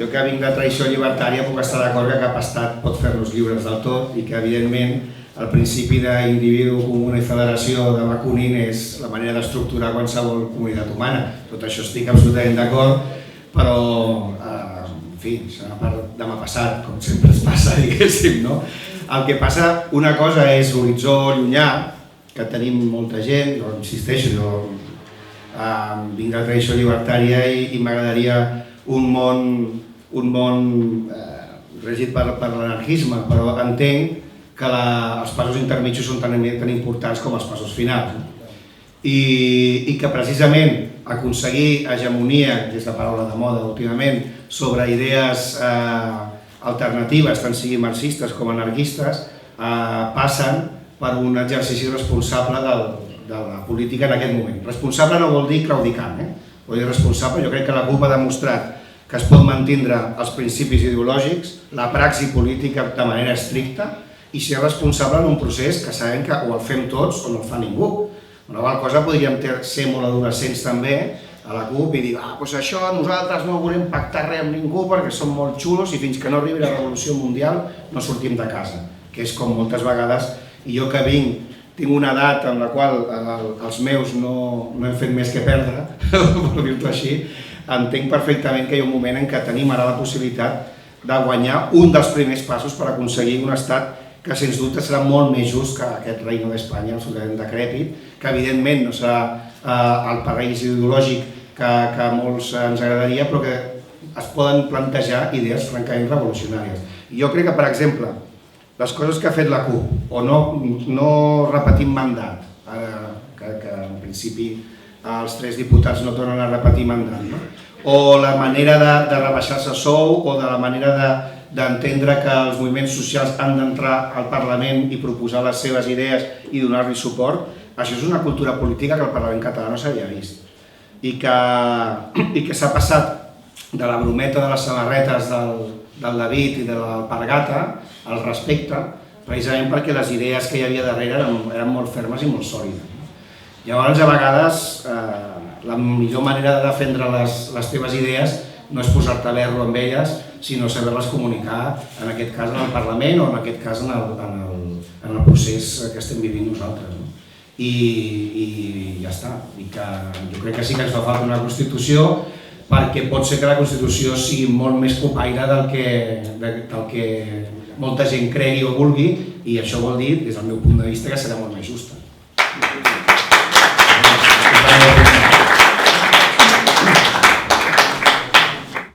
Jo que vinc de tradició llibertària puc estar d'acord que cap estat pot fer-nos lliures del tot i que, evidentment, el principi d'individu, comuna i federació de Bakunin és la manera d'estructurar qualsevol comunitat humana. Tot això estic absolutament d'acord, però, en fi, serà per demà passat, com sempre es passa, diguéssim, no? El que passa, una cosa és l'horitzó llunyà, que tenim molta gent, jo insisteixo, jo vinc de tradició llibertària i m'agradaria un món regit per l'anarquisme, però entenc que els passos intermitjos són tan importants com els passos finals. I que precisament aconseguir hegemonia, que és la paraula de moda últimament, sobre idees alternatives, tant siguin marxistes com anarquistes, passen per un exercici responsable de la política en aquest moment. Responsable no vol dir claudicant, vol dir responsable. Jo crec que la CUP ha demostrat que es pot mantindre els principis ideològics, la praxi política de manera estricta i ser responsable en un procés que sabem que o el fem tots o no el fa ningú. Una qual cosa podríem ser molt adolescents també a la CUP i dir doncs això nosaltres no volem pactar res amb ningú perquè som molt xulos i fins que no arribi la revolució mundial no sortim de casa, que és com moltes vegades. I jo que tinc una edat en la qual els meus no hem fet més que perdre, per dir-ho així, entenc perfectament que hi ha un moment en què tenim ara la possibilitat de guanyar un dels primers passos per aconseguir un estat que sens dubte serà molt més just que aquest Reino d'Espanya absolutament decrèpit, que evidentment no serà el paraís ideològic que a molts ens agradaria, però que es poden plantejar idees francament revolucionàries. I jo crec que, per exemple, les coses que ha fet la CUP, o no repetir mandat, que en principi els 3 diputats no tornen a repetir mandat, o la manera de rebaixar-se sou, o de la manera d'entendre que els moviments socials han d'entrar al Parlament i proposar les seves idees i donar-li suport, això és una cultura política que al Parlament català no s'havia vist. I que s'ha passat de la brometa de les samarretes del David i de l'alpargata al respecte, precisament perquè les idees que hi havia darrere eren molt fermes i molt sòlides. Llavors, a vegades, la millor manera de defendre les teves idees no és posar-te a berro amb elles, sinó saber-les comunicar, en aquest cas en el Parlament o en aquest cas en el procés que estem vivint nosaltres. I ja està. Jo crec que sí que ens fa falta una Constitució, perquè pot ser que la Constitució sigui molt més copaire del que molta gent cregui o vulgui, i això vol dir, des del meu punt de vista, que serà molt més just.